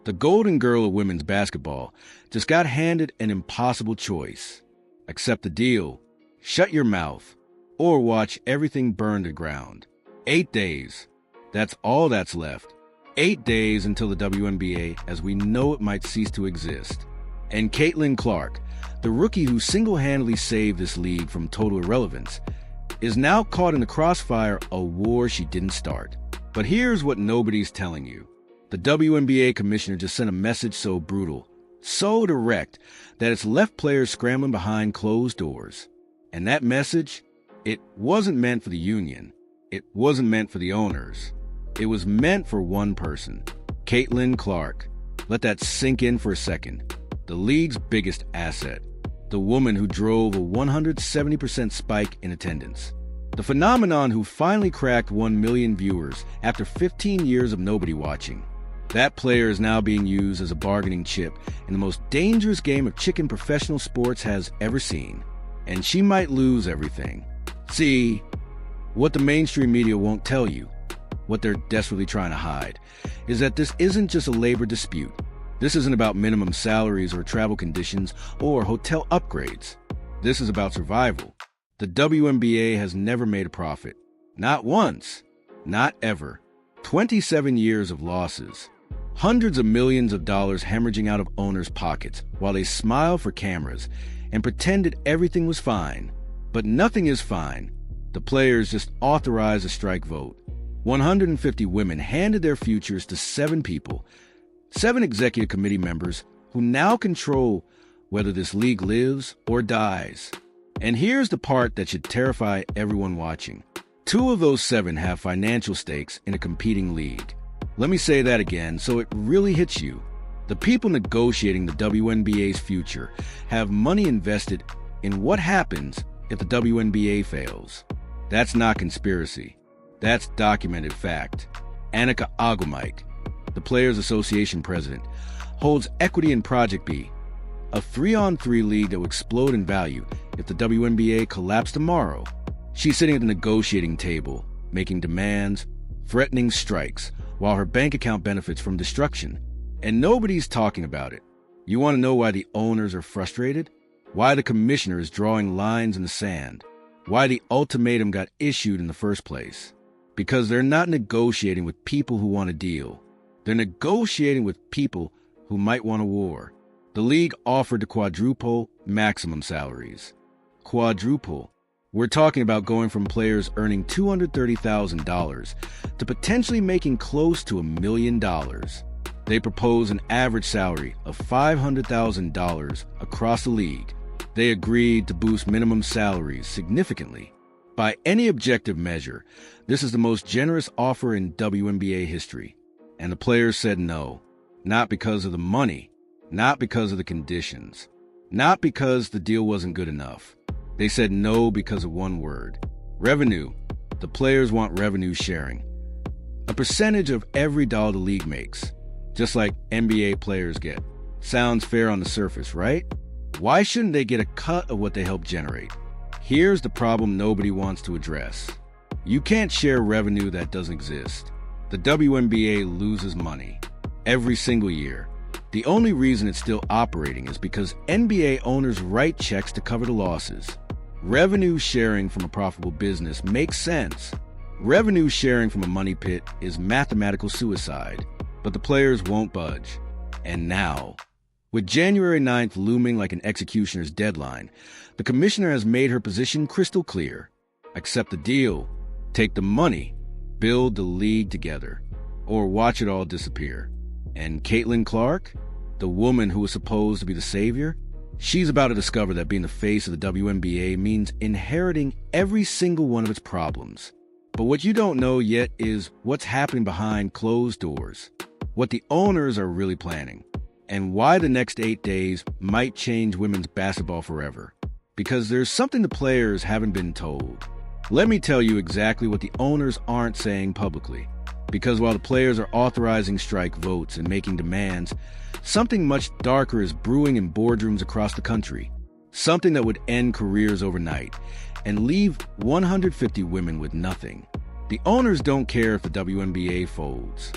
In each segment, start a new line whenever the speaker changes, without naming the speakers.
The golden girl of women's basketball just got handed an impossible choice. Accept the deal, shut your mouth, or watch everything burn to ground. 8 days. That's all that's left. 8 days until the WNBA as we know it might cease to exist. And Caitlyn Clark, the rookie who single-handedly saved this league from total irrelevance, is now caught in the crossfire of a war she didn't start. But here's what nobody's telling you. The WNBA commissioner just sent a message so brutal, so direct, that it's left players scrambling behind closed doors. And that message, it wasn't meant for the union. It wasn't meant for the owners. It was meant for one person, Caitlyn Clark. Let that sink in for a second. The league's biggest asset. The woman who drove a 170% spike in attendance. The phenomenon who finally cracked 1 million viewers after 15 years of nobody watching. That player is now being used as a bargaining chip in the most dangerous game of chicken professional sports has ever seen. And she might lose everything. See, what the mainstream media won't tell you, what they're desperately trying to hide, is that this isn't just a labor dispute. This isn't about minimum salaries or travel conditions or hotel upgrades. This is about survival. The WNBA has never made a profit. Not once. Not ever. 27 years of losses. Hundreds of millions of dollars hemorrhaging out of owners' pockets while they smile for cameras and pretended everything was fine. But nothing is fine. The players just authorized a strike vote. 150 women handed their futures to 7 people, 7 executive committee members who now control whether this league lives or dies. And here's the part that should terrify everyone watching. 2 of those 7 have financial stakes in a competing league. Let me say that again so it really hits you. The people negotiating the WNBA's future have money invested in what happens if the WNBA fails. That's not conspiracy. That's documented fact. Annika Agumike, the Players Association president, holds equity in Project B, a 3-on-3 league that will explode in value if the WNBA collapsed tomorrow. She's sitting at the negotiating table, making demands, threatening strikes, while her bank account benefits from destruction. And nobody's talking about it. You want to know why the owners are frustrated? Why the commissioner is drawing lines in the sand? Why the ultimatum got issued in the first place? Because they're not negotiating with people who want a deal. They're negotiating with people who might want a war. The league offered to quadruple maximum salaries. Quadruple. We're talking about going from players earning $230,000 to potentially making close to $1 million. They propose an average salary of $500,000 across the league. They agreed to boost minimum salaries significantly. By any objective measure, this is the most generous offer in WNBA history. And the players said no, not because of the money, not because of the conditions, not because the deal wasn't good enough. They said no because of one word: revenue. The players want revenue sharing. A percentage of every dollar the league makes, just like NBA players get. Sounds fair on the surface, right? Why shouldn't they get a cut of what they help generate? Here's the problem nobody wants to address. You can't share revenue that doesn't exist. The WNBA loses money every single year. The only reason it's still operating is because NBA owners write checks to cover the losses. Revenue sharing from a profitable business makes sense. Revenue sharing from a money pit is mathematical suicide, but the players won't budge. And now, with January 9th looming like an executioner's deadline, the commissioner has made her position crystal clear. Accept the deal, take the money, build the league together, or watch it all disappear. And Caitlyn Clark, the woman who was supposed to be the savior, she's about to discover that being the face of the WNBA means inheriting every single one of its problems. But what you don't know yet is what's happening behind closed doors, what the owners are really planning, and why the next 8 days might change women's basketball forever. Because there's something the players haven't been told. Let me tell you exactly what the owners aren't saying publicly. Because while the players are authorizing strike votes and making demands, something much darker is brewing in boardrooms across the country. Something that would end careers overnight and leave 150 women with nothing. The owners don't care if the WNBA folds.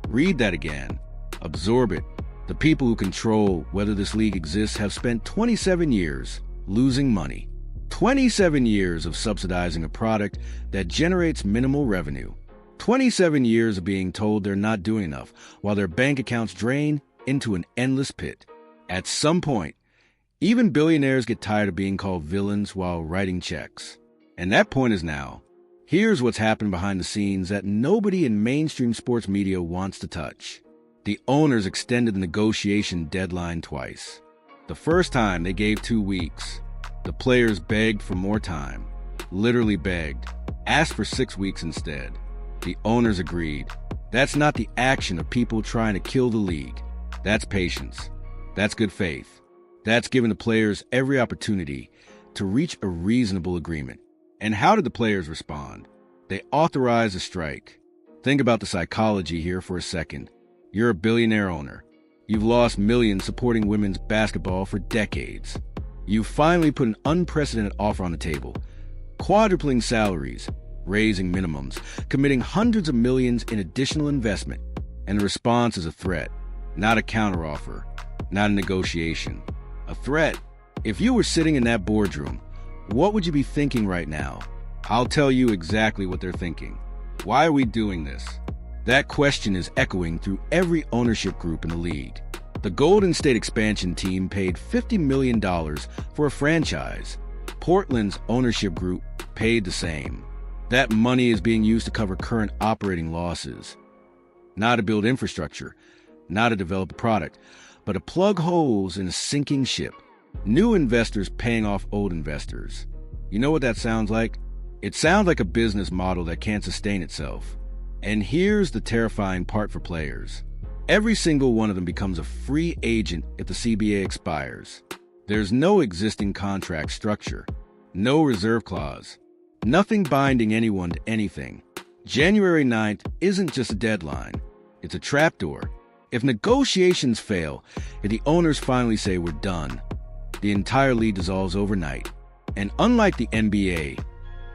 Read that again. Absorb it. The people who control whether this league exists have spent 27 years losing money. 27 years of subsidizing a product that generates minimal revenue. 27 years of being told they're not doing enough while their bank accounts drain into an endless pit. At some point, even billionaires get tired of being called villains while writing checks. And that point is now. Here's what's happened behind the scenes that nobody in mainstream sports media wants to touch. The owners extended the negotiation deadline twice. The first time they gave 2 weeks. The players begged for more time. Literally begged. Asked for 6 weeks instead. The owners agreed. That's not the action of people trying to kill the league. That's patience. That's good faith. That's giving the players every opportunity to reach a reasonable agreement. And how did the players respond? They authorized a strike. Think about the psychology here for a second. You're a billionaire owner. You've lost millions supporting women's basketball for decades. You've finally put an unprecedented offer on the table, quadrupling salaries, raising minimums, committing hundreds of millions in additional investment. And the response is a threat, not a counteroffer, not a negotiation. A threat. If you were sitting in that boardroom, what would you be thinking right now? I'll tell you exactly what they're thinking. Why are we doing this? That question is echoing through every ownership group in the league. The Golden State expansion team paid $50 million for a franchise. Portland's ownership group paid the same. That money is being used to cover current operating losses. Not to build infrastructure, not to develop a product, but to plug holes in a sinking ship. New investors paying off old investors. You know what that sounds like? It sounds like a business model that can't sustain itself. And here's the terrifying part for players. Every single one of them becomes a free agent if the CBA expires. There's no existing contract structure, no reserve clause, nothing binding anyone to anything. January 9th isn't just a deadline, it's a trapdoor. If negotiations fail, if the owners finally say we're done, the entire league dissolves overnight. And unlike the NBA,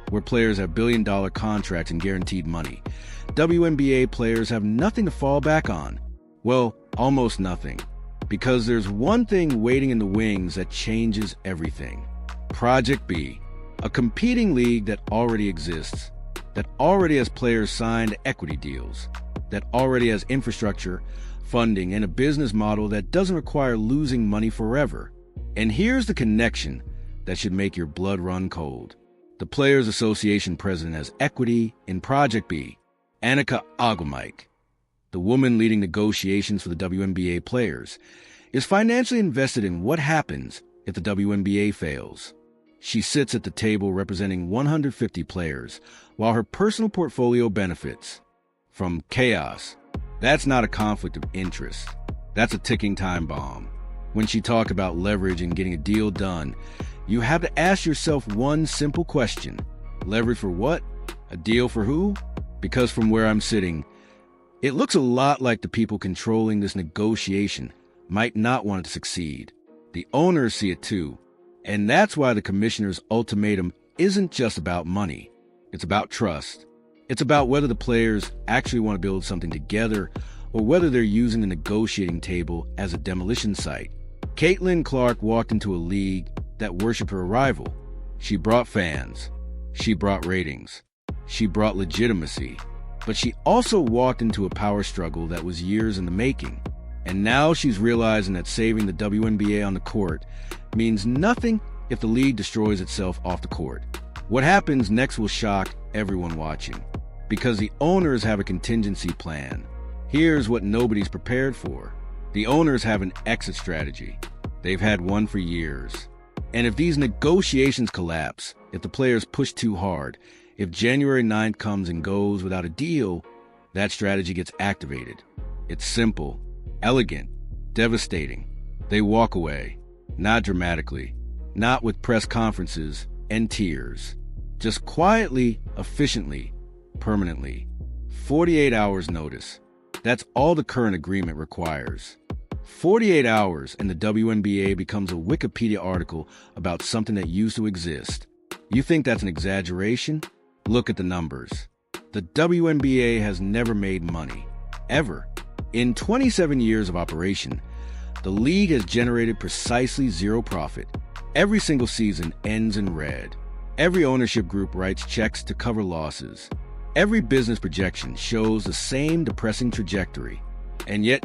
where players have billion-dollar contracts and guaranteed money, WNBA players have nothing to fall back on. Well, almost nothing. Because there's one thing waiting in the wings that changes everything. Project B, a competing league that already exists, that already has players signed equity deals, that already has infrastructure, funding, and a business model that doesn't require losing money forever. And here's the connection that should make your blood run cold. The Players Association president has equity in Project B, Annika Agumike, the woman leading negotiations for the WNBA players, is financially invested in what happens if the WNBA fails. She sits at the table representing 150 players, while her personal portfolio benefits from chaos. That's not a conflict of interest. That's a ticking time bomb. When she talked about leverage and getting a deal done, you have to ask yourself one simple question. Leverage for what? A deal for who? Because from where I'm sitting, it looks a lot like the people controlling this negotiation might not want it to succeed. The owners see it too. And that's why the commissioner's ultimatum isn't just about money. It's about trust. It's about whether the players actually want to build something together or whether they're using the negotiating table as a demolition site. Caitlyn Clark walked into a league that worshiped her arrival. She brought fans. She brought ratings. She brought legitimacy. But she also walked into a power struggle that was years in the making. And now she's realizing that saving the WNBA on the court means nothing if the league destroys itself off the court. What happens next will shock everyone watching, because the owners have a contingency plan. Here's what nobody's prepared for. The owners have an exit strategy. They've had one for years. And if these negotiations collapse, if the players push too hard, if January 9th comes and goes without a deal, that strategy gets activated. It's simple, elegant, devastating. They walk away, not dramatically, not with press conferences and tears, just quietly, efficiently, permanently. 48 hours notice. That's all the current agreement requires. 48 hours and the WNBA becomes a Wikipedia article about something that used to exist. You think that's an exaggeration? Look at the numbers. The WNBA has never made money. Ever. In 27 years of operation, the league has generated precisely zero profit. Every single season ends in red. Every ownership group writes checks to cover losses. Every business projection shows the same depressing trajectory. And yet,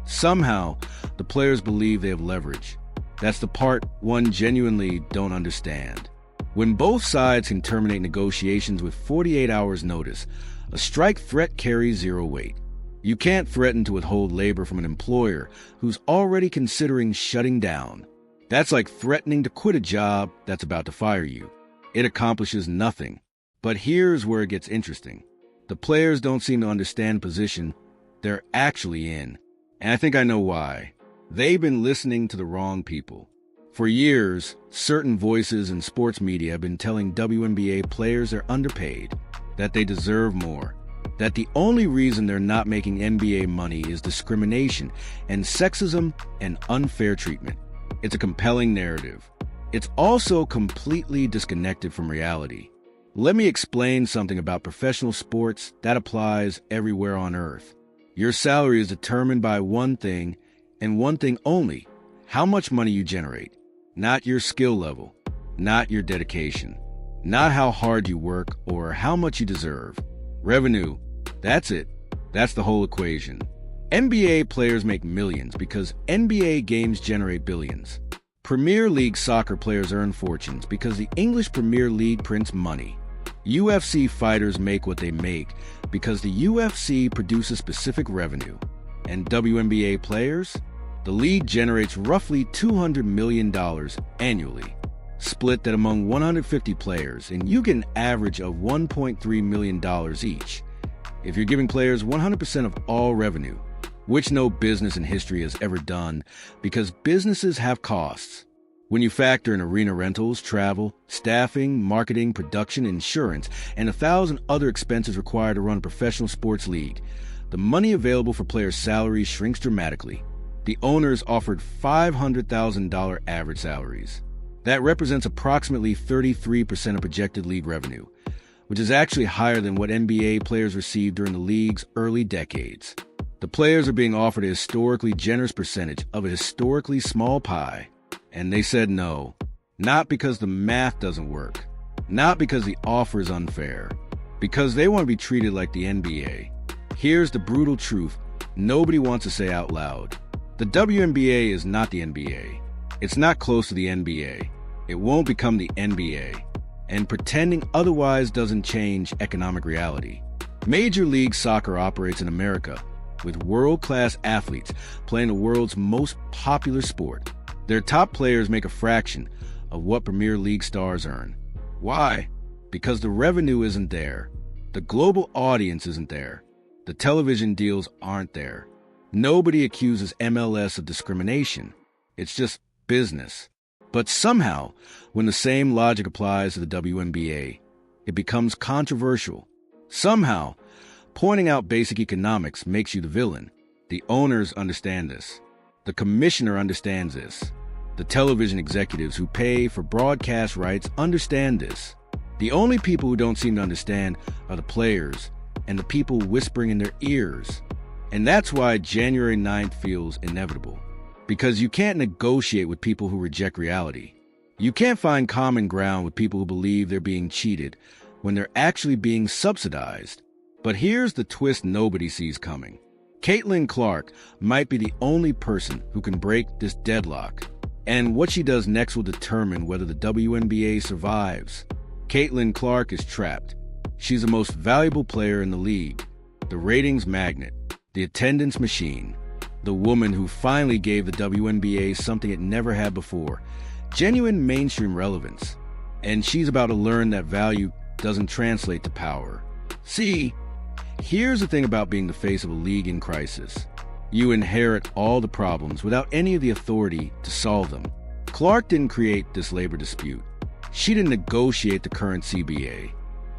somehow, the players believe they have leverage. That's the part one genuinely don't understand. When both sides can terminate negotiations with 48 hours notice, a strike threat carries zero weight. You can't threaten to withhold labor from an employer who's already considering shutting down. That's like threatening to quit a job that's about to fire you. It accomplishes nothing. But here's where it gets interesting. The players don't seem to understand the position they're actually in. And I think I know why. They've been listening to the wrong people. For years, certain voices in sports media have been telling WNBA players they're underpaid, that they deserve more, that the only reason they're not making NBA money is discrimination and sexism and unfair treatment. It's a compelling narrative. It's also completely disconnected from reality. Let me explain something about professional sports that applies everywhere on earth. Your salary is determined by one thing and one thing only: how much money you generate. Not your skill level, not your dedication, not how hard you work or how much you deserve. Revenue, that's it. That's the whole equation. NBA players make millions because NBA games generate billions. Premier League soccer players earn fortunes because the English Premier League prints money. UFC fighters make what they make because the UFC produces specific revenue. And WNBA players? The league generates roughly $200 million annually. Split that among 150 players, and you get an average of $1.3 million each. If you're giving players 100% of all revenue, which no business in history has ever done, because businesses have costs. When you factor in arena rentals, travel, staffing, marketing, production, insurance, and 1,000 other expenses required to run a professional sports league, the money available for players' salaries shrinks dramatically. The owners offered $500,000 average salaries. That represents approximately 33% of projected league revenue, which is actually higher than what NBA players received during the league's early decades. The players are being offered a historically generous percentage of a historically small pie, and they said no. Not because the math doesn't work, not because the offer is unfair, because they want to be treated like the NBA. Here's the brutal truth nobody wants to say out loud. The WNBA is not the NBA. It's not close to the NBA. It won't become the NBA. And pretending otherwise doesn't change economic reality. Major League Soccer operates in America, with world-class athletes playing the world's most popular sport. Their top players make a fraction of what Premier League stars earn. Why? Because the revenue isn't there. The global audience isn't there. The television deals aren't there. Nobody accuses MLS of discrimination. It's just business. But somehow, when the same logic applies to the WNBA, it becomes controversial. Somehow, pointing out basic economics makes you the villain. The owners understand this. The commissioner understands this. The television executives who pay for broadcast rights understand this. The only people who don't seem to understand are the players and the people whispering in their ears. And that's why January 9th feels inevitable. Because you can't negotiate with people who reject reality. You can't find common ground with people who believe they're being cheated when they're actually being subsidized. But here's the twist nobody sees coming. Caitlyn Clark might be the only person who can break this deadlock. And what she does next will determine whether the WNBA survives. Caitlyn Clark is trapped. She's the most valuable player in the league, the ratings magnet, the attendance machine, the woman who finally gave the WNBA something it never had before, genuine mainstream relevance. And she's about to learn that value doesn't translate to power. See, here's the thing about being the face of a league in crisis. You inherit all the problems without any of the authority to solve them. Clark didn't create this labor dispute. She didn't negotiate the current CBA.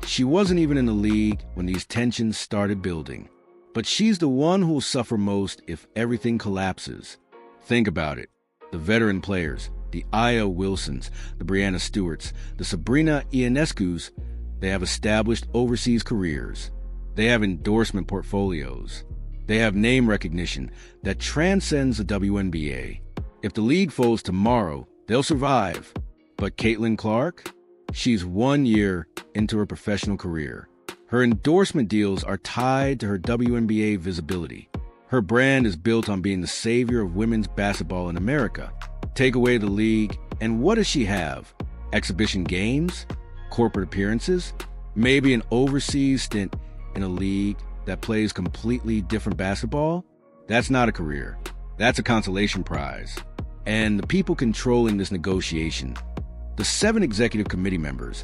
She wasn't even in the league when these tensions started building. But she's the one who will suffer most if everything collapses. Think about it. The veteran players, the Aya Wilsons, the Brianna Stewarts, the Sabrina Ionescu's, they have established overseas careers. They have endorsement portfolios. They have name recognition that transcends the WNBA. If the league folds tomorrow, they'll survive. But Caitlyn Clark? She's 1 year into her professional career. Her endorsement deals are tied to her WNBA visibility. Her brand is built on being the savior of women's basketball in America. Take away the league, and what does she have? Exhibition games? Corporate appearances? Maybe an overseas stint in a league that plays completely different basketball? That's not a career. That's a consolation prize. And the people controlling this negotiation, the 7 executive committee members,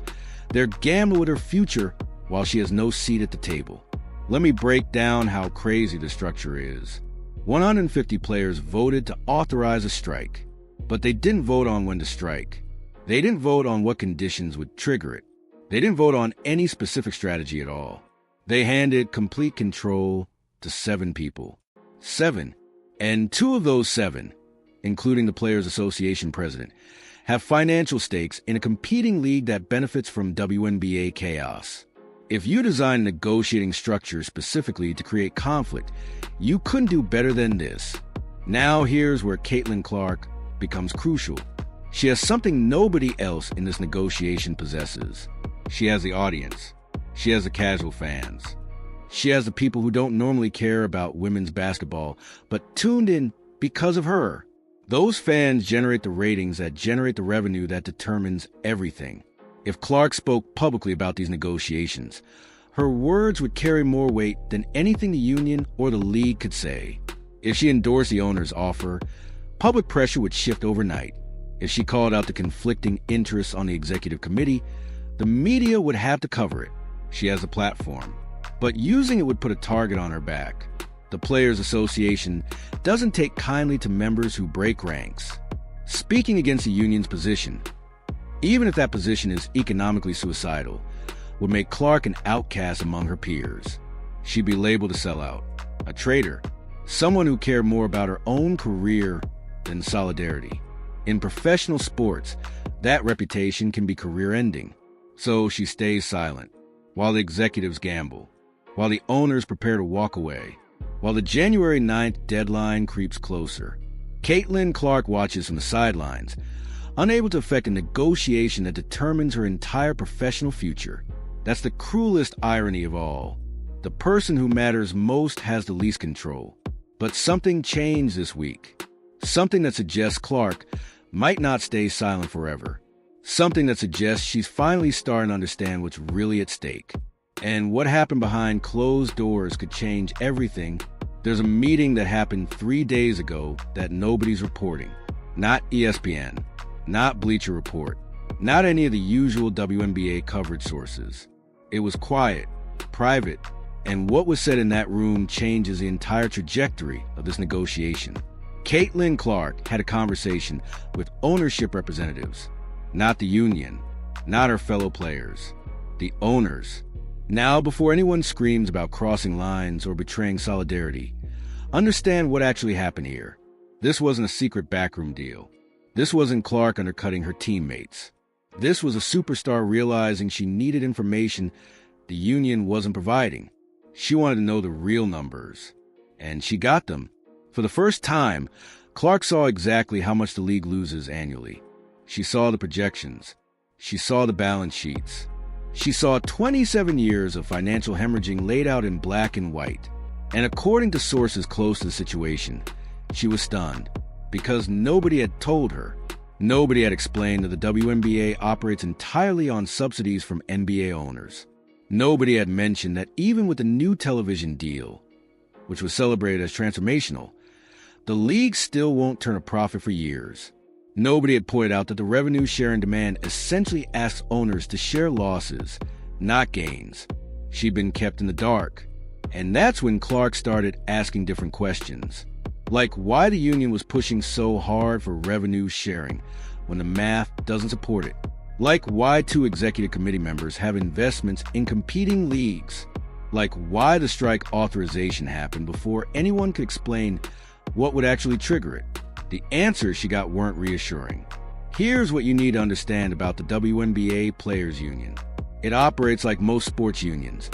they're gambling with her future while she has no seat at the table. Let me break down how crazy the structure is. 150 players voted to authorize a strike, but they didn't vote on when to strike. They didn't vote on what conditions would trigger it. They didn't vote on any specific strategy at all. They handed complete control to 7 people. 7. And 2 of those 7, including the Players Association president, have financial stakes in a competing league that benefits from WNBA chaos. If you design a negotiating structure specifically to create conflict, you couldn't do better than this. Now here's where Caitlyn Clark becomes crucial. She has something nobody else in this negotiation possesses. She has the audience. She has the casual fans. She has the people who don't normally care about women's basketball, but tuned in because of her. Those fans generate the ratings that generate the revenue that determines everything. If Clark spoke publicly about these negotiations, her words would carry more weight than anything the union or the league could say. If she endorsed the owner's offer, public pressure would shift overnight. If she called out the conflicting interests on the executive committee, the media would have to cover it. She has a platform, but using it would put a target on her back. The Players Association doesn't take kindly to members who break ranks. Speaking against the union's position, even if that position is economically suicidal, would make Clark an outcast among her peers. She'd be labeled a sellout, a traitor, someone who cared more about her own career than solidarity. In professional sports, that reputation can be career-ending. So she stays silent, while the executives gamble, while the owners prepare to walk away, while the January 9th deadline creeps closer. Caitlyn Clark watches from the sidelines, unable to affect a negotiation that determines her entire professional future. That's the cruelest irony of all. The person who matters most has the least control. But something changed this week. Something that suggests Clark might not stay silent forever. Something that suggests she's finally starting to understand what's really at stake. And what happened behind closed doors could change everything. There's a meeting that happened 3 days ago that nobody's reporting. Not ESPN. Not Bleacher Report, not any of the usual WNBA coverage sources. It was quiet, private, and what was said in that room changes the entire trajectory of this negotiation. Caitlyn Clark had a conversation with ownership representatives, not the union, not her fellow players, the owners. Now, before anyone screams about crossing lines or betraying solidarity, understand what actually happened here. This wasn't a secret backroom deal. This wasn't Clark undercutting her teammates. This was a superstar realizing she needed information the union wasn't providing. She wanted to know the real numbers, and she got them. For the first time, Clark saw exactly how much the league loses annually. She saw the projections. She saw the balance sheets. She saw 27 years of financial hemorrhaging laid out in black and white. And according to sources close to the situation, she was stunned. Because nobody had told her. Nobody had explained that the WNBA operates entirely on subsidies from NBA owners. Nobody had mentioned that even with the new television deal, which was celebrated as transformational, the league still won't turn a profit for years. Nobody had pointed out that the revenue sharing demand essentially asks owners to share losses, not gains. She'd been kept in the dark. And that's when Clark started asking different questions. Like why the union was pushing so hard for revenue sharing when the math doesn't support it. Like why 2 executive committee members have investments in competing leagues. Like why the strike authorization happened before anyone could explain what would actually trigger it. The answers she got weren't reassuring. Here's what you need to understand about the WNBA Players Union. It operates like most sports unions,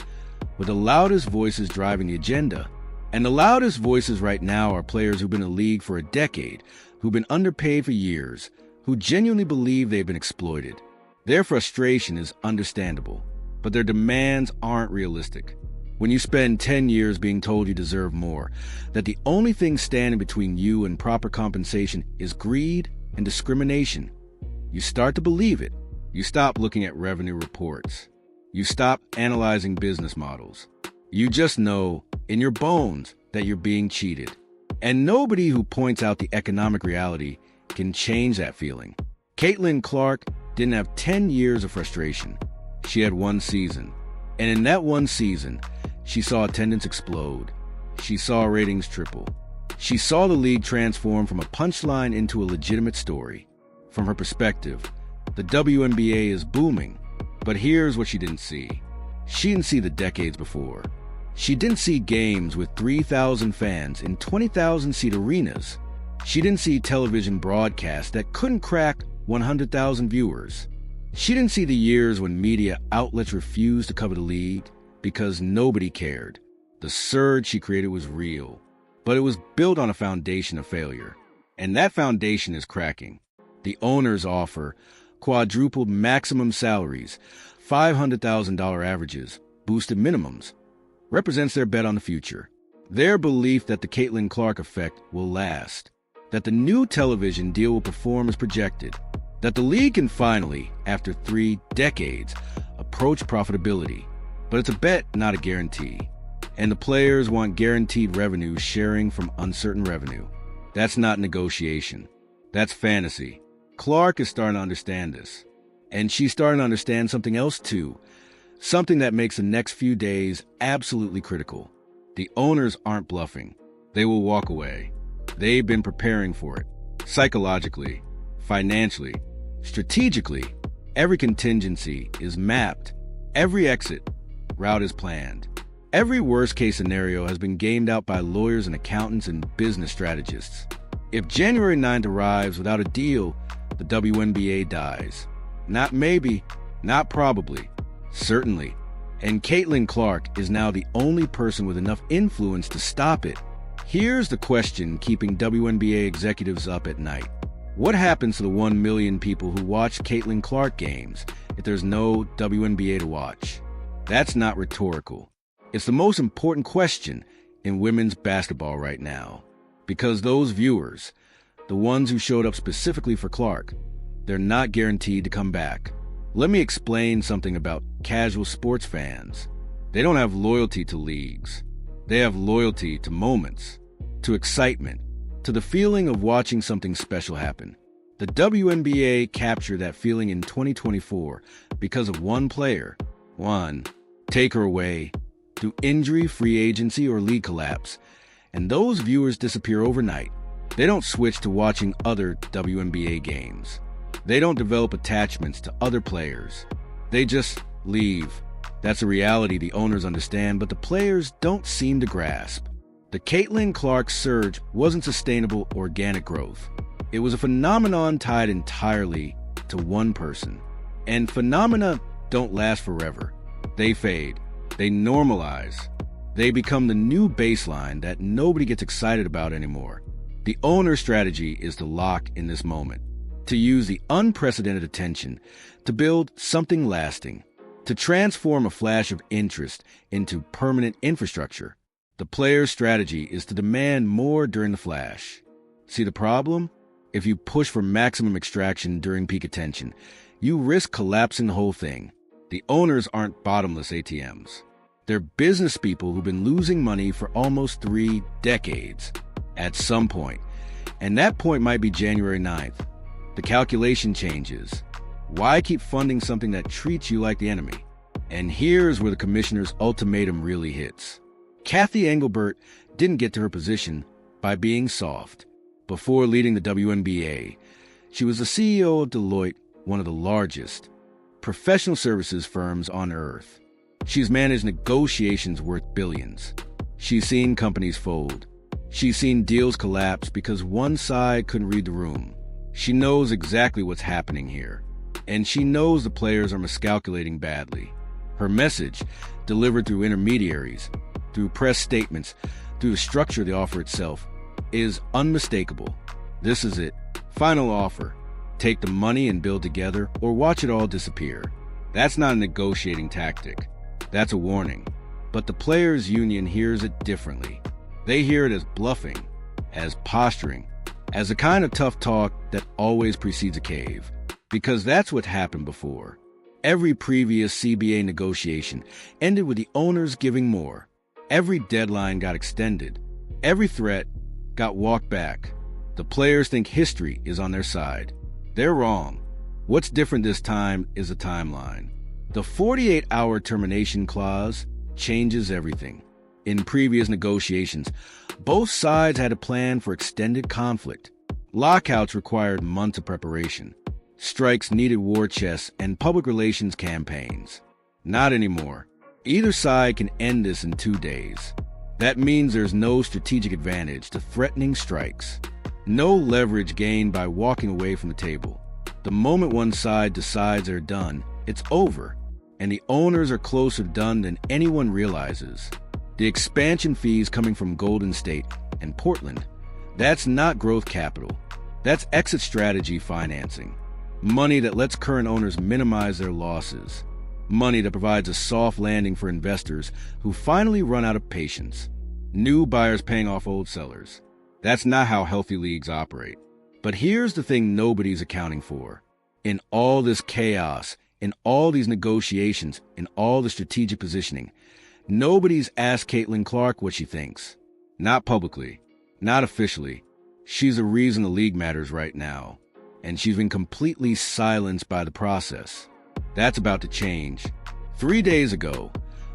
with the loudest voices driving the agenda. And the loudest voices right now are players who've been in the league for a decade, who've been underpaid for years, who genuinely believe they've been exploited. Their frustration is understandable, but their demands aren't realistic. When you spend 10 years being told you deserve more, that the only thing standing between you and proper compensation is greed and discrimination, you start to believe it. You stop looking at revenue reports. You stop analyzing business models. You just know in your bones that you're being cheated. And nobody who points out the economic reality can change that feeling. Caitlyn Clark didn't have 10 years of frustration. She had one season. And in that one season, she saw attendance explode. She saw ratings triple. She saw the league transform from a punchline into a legitimate story. From her perspective, the WNBA is booming. But here's what she didn't see. She didn't see the decades before. She didn't see games with 3,000 fans in 20,000-seat arenas. She didn't see television broadcasts that couldn't crack 100,000 viewers. She didn't see the years when media outlets refused to cover the league because nobody cared. The surge she created was real, but it was built on a foundation of failure. And that foundation is cracking. The owners offer quadrupled maximum salaries, $500,000 averages, boosted minimums. Represents their bet on the future. Their belief that the Caitlyn Clark effect will last. That the new television deal will perform as projected. That the league can finally, after 3 decades, approach profitability. But it's a bet, not a guarantee. And the players want guaranteed revenue sharing from uncertain revenue. That's not negotiation. That's fantasy. Clark is starting to understand this. And she's starting to understand something else too. Something that makes the next few days absolutely critical. The owners aren't bluffing. They will walk away. They've been preparing for it. Psychologically, financially, strategically, every contingency is mapped. Every exit route is planned. Every worst-case scenario has been gamed out by lawyers and accountants and business strategists. If January 9th arrives without a deal, the WNBA dies. Not maybe, not probably, certainly. And Caitlyn Clark is now the only person with enough influence to stop it. Here's the question keeping WNBA executives up at night. What happens to the 1 million people who watch Caitlyn Clark games if there's no WNBA to watch? That's not rhetorical. It's the most important question in women's basketball right now. Because those viewers, the ones who showed up specifically for Clark, they're not guaranteed to come back. Let me explain something about casual sports fans. They don't have loyalty to leagues. They have loyalty to moments, to excitement, to the feeling of watching something special happen. The WNBA captured that feeling in 2024 because of one player. One, take her away, through injury, free agency, or league collapse. And those viewers disappear overnight. They don't switch to watching other WNBA games. They don't develop attachments to other players. They just leave. That's a reality the owners understand, but the players don't seem to grasp. The Caitlyn Clark surge wasn't sustainable organic growth. It was a phenomenon tied entirely to one person. And phenomena don't last forever. They fade. They normalize. They become the new baseline that nobody gets excited about anymore. The owner's strategy is to lock in this moment, to use the unprecedented attention to build something lasting, to transform a flash of interest into permanent infrastructure. The player's strategy is to demand more during the flash. See the problem? If you push for maximum extraction during peak attention, you risk collapsing the whole thing. The owners aren't bottomless ATMs. They're business people who've been losing money for almost 3 decades. At some point, and that point might be January 9th, the calculation changes. Why keep funding something that treats you like the enemy? And here's where the commissioner's ultimatum really hits. Kathy Engelbert didn't get to her position by being soft. Before leading the WNBA, she was the CEO of Deloitte, one of the largest professional services firms on earth. She's managed negotiations worth billions. She's seen companies fold. She's seen deals collapse because one side couldn't read the room. She knows exactly what's happening here. And she knows the players are miscalculating badly. Her message, delivered through intermediaries, through press statements, through the structure of the offer itself, is unmistakable. This is it. Final offer. Take the money and build together, or watch it all disappear. That's not a negotiating tactic. That's a warning. But the players' union hears it differently. They hear it as bluffing, as posturing, as a kind of tough talk that always precedes a cave. Because that's what happened before. Every previous CBA negotiation ended with the owners giving more. Every deadline got extended. Every threat got walked back. The players think history is on their side. They're wrong. What's different this time is the timeline. The 48-hour termination clause changes everything. In previous negotiations, both sides had a plan for extended conflict. Lockouts required months of preparation. Strikes needed war chests and public relations campaigns. Not anymore. Either side can end this in 2 days. That means there's no strategic advantage to threatening strikes. No leverage gained by walking away from the table. The moment one side decides they're done, it's over, and the owners are closer to done than anyone realizes. The expansion fees coming from Golden State and Portland, that's not growth capital. That's exit strategy financing. Money that lets current owners minimize their losses. Money that provides a soft landing for investors who finally run out of patience. New buyers paying off old sellers. That's not how healthy leagues operate. But here's the thing nobody's accounting for. In all this chaos, in all these negotiations, in all the strategic positioning, nobody's asked Caitlyn Clark what she thinks. Not publicly, not officially. She's the reason the league matters right now. And she's been completely silenced by the process. That's about to change. 3 days ago,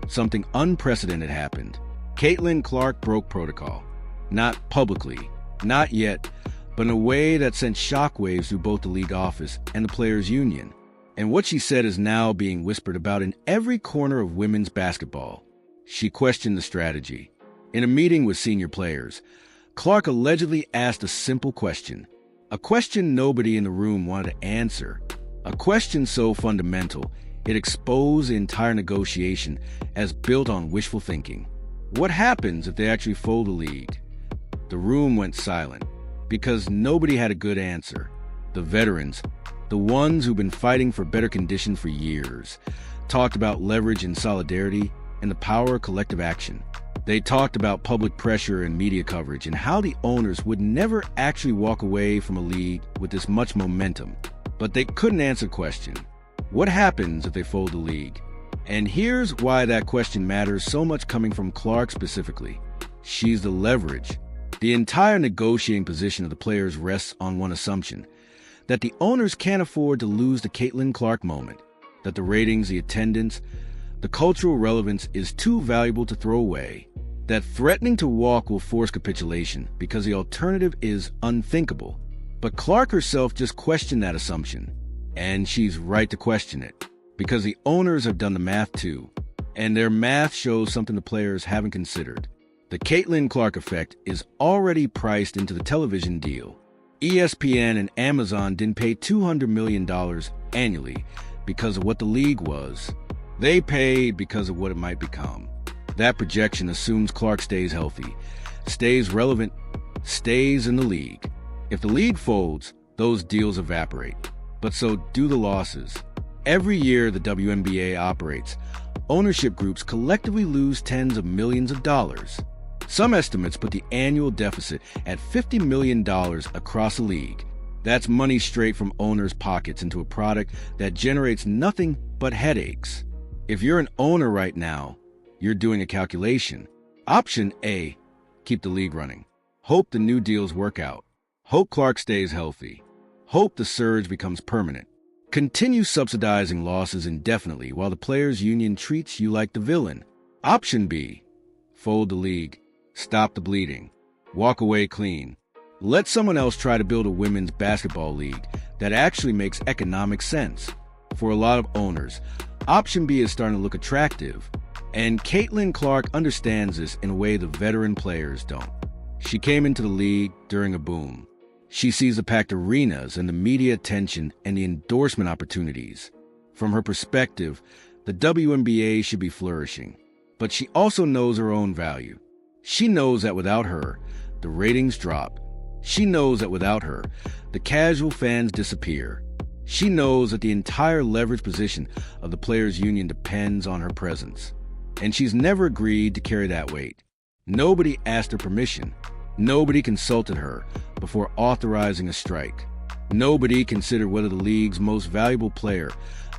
something unprecedented happened. Caitlyn Clark broke protocol. Not publicly, not yet, but in a way that sent shockwaves through both the league office and the players' union. And what she said is now being whispered about in every corner of women's basketball. She questioned the strategy. In a meeting with senior players, Clark allegedly asked a simple question. A question nobody in the room wanted to answer. A question so fundamental, it exposed the entire negotiation as built on wishful thinking. What happens if they actually fold the league? The room went silent because nobody had a good answer. The veterans, the ones who've been fighting for better conditions for years, talked about leverage and solidarity and the power of collective action. They talked about public pressure and media coverage and how the owners would never actually walk away from a league with this much momentum. But they couldn't answer the question. What happens if they fold the league? And here's why that question matters so much coming from Clark specifically. She's the leverage. The entire negotiating position of the players rests on one assumption, that the owners can't afford to lose the Caitlyn Clark moment, that the ratings, the attendance, the cultural relevance is too valuable to throw away, that threatening to walk will force capitulation because the alternative is unthinkable. But Clark herself just questioned that assumption, and she's right to question it, because the owners have done the math too, and their math shows something the players haven't considered. The Caitlyn Clark effect is already priced into the television deal. ESPN and Amazon didn't pay $200 million annually because of what the league was. They paid because of what it might become. That projection assumes Clark stays healthy, stays relevant, stays in the league. If the league folds, those deals evaporate. But so do the losses. Every year the WNBA operates, ownership groups collectively lose tens of millions of dollars. Some estimates put the annual deficit at $50 million across the league. That's money straight from owners' pockets into a product that generates nothing but headaches. If you're an owner right now, you're doing a calculation. Option A, keep the league running. Hope the new deals work out. Hope Clark stays healthy. Hope the surge becomes permanent. Continue subsidizing losses indefinitely while the players' union treats you like the villain. Option B, fold the league. Stop the bleeding. Walk away clean. Let someone else try to build a women's basketball league that actually makes economic sense. For a lot of owners, option B is starting to look attractive. And Caitlyn Clark understands this in a way the veteran players don't. She came into the league during a boom. She sees the packed arenas and the media attention and the endorsement opportunities. From her perspective, the WNBA should be flourishing. But she also knows her own value. She knows that without her, the ratings drop. She knows that without her, the casual fans disappear. She knows that the entire leverage position of the players' union depends on her presence. And she's never agreed to carry that weight. Nobody asked her permission. Nobody consulted her before authorizing a strike. Nobody considered whether the league's most valuable player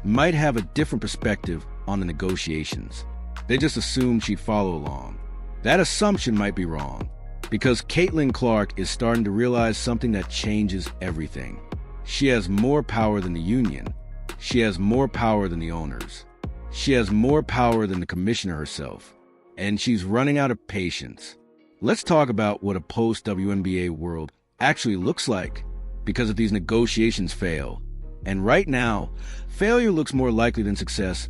might have a different perspective on the negotiations. They just assumed she'd follow along. That assumption might be wrong, because Caitlyn Clark is starting to realize something that changes everything. She has more power than the union. She has more power than the owners. She has more power than the commissioner herself. And she's running out of patience. Let's talk about what a post-WNBA world actually looks like, because if these negotiations fail, and right now, failure looks more likely than success,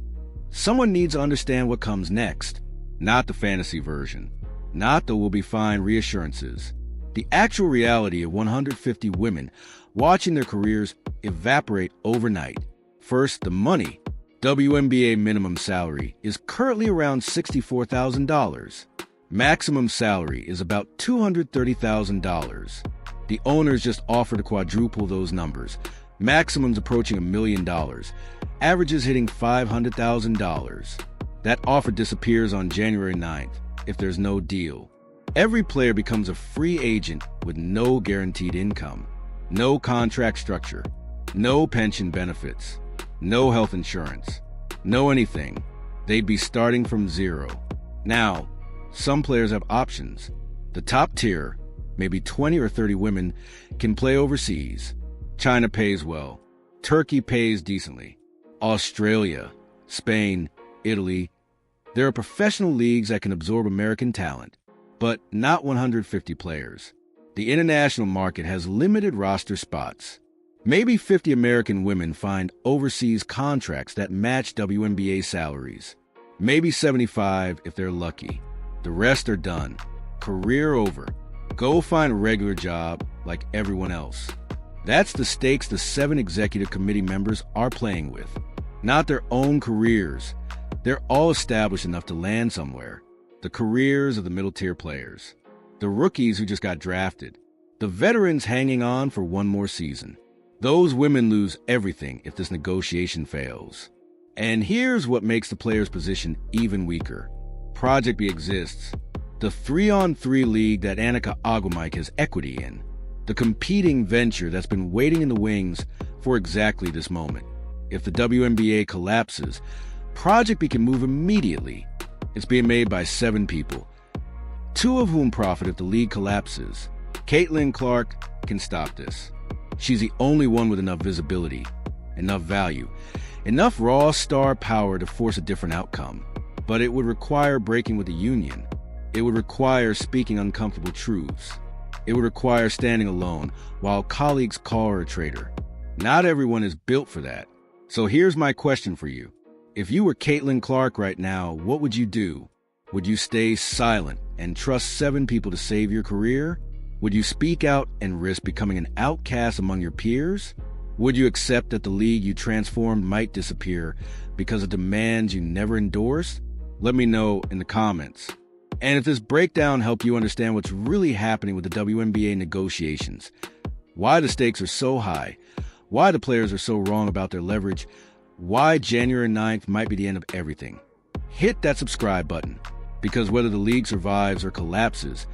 someone needs to understand what comes next. Not the fantasy version. Not the we'll be fine reassurances. The actual reality of 150 women watching their careers evaporate overnight. First, the money. WNBA minimum salary is currently around $64,000. Maximum salary is about $230,000. The owners just offered to quadruple those numbers. Maximums approaching $1 million. Averages hitting $500,000. That offer disappears on January 9th if there's no deal. Every player becomes a free agent with no guaranteed income, no contract structure, no pension benefits, no health insurance, no anything. They'd be starting from zero. Now, some players have options. The top tier, maybe 20 or 30 women, can play overseas. China pays well. Turkey pays decently. Australia, Spain, Italy. There are professional leagues that can absorb American talent, but not 150 players. The international market has limited roster spots. Maybe 50 American women find overseas contracts that match WNBA salaries. Maybe 75 if they're lucky. The rest are done. Career over. Go find a regular job like everyone else. That's the stakes the 7 executive committee members are playing with. Not their own careers. They're all established enough to land somewhere. The careers of the middle-tier players. The rookies who just got drafted. The veterans hanging on for one more season. Those women lose everything if this negotiation fails. And here's what makes the players' position even weaker. Project B exists. The 3-on-3 league that Annika Agumike has equity in. The competing venture that's been waiting in the wings for exactly this moment. If the WNBA collapses, Project B can move immediately. It's being made by 7 people, 2 of whom profit if the league collapses. Caitlyn Clark can stop this. She's the only one with enough visibility, enough value, enough raw star power to force a different outcome. But it would require breaking with the union. It would require speaking uncomfortable truths. It would require standing alone while colleagues call her a traitor. Not everyone is built for that. So here's my question for you. If you were Caitlyn Clark right now, what would you do? Would you stay silent and trust 7 people to save your career? Would you speak out and risk becoming an outcast among your peers? Would you accept that the league you transformed might disappear because of demands you never endorsed? Let me know in the comments. And if this breakdown helped you understand what's really happening with the WNBA negotiations, why the stakes are so high, why the players are so wrong about their leverage, why January 9th might be the end of everything, hit that subscribe button, because whether the league survives or collapses,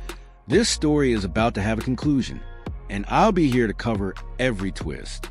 this story is about to have a conclusion, and I'll be here to cover every twist.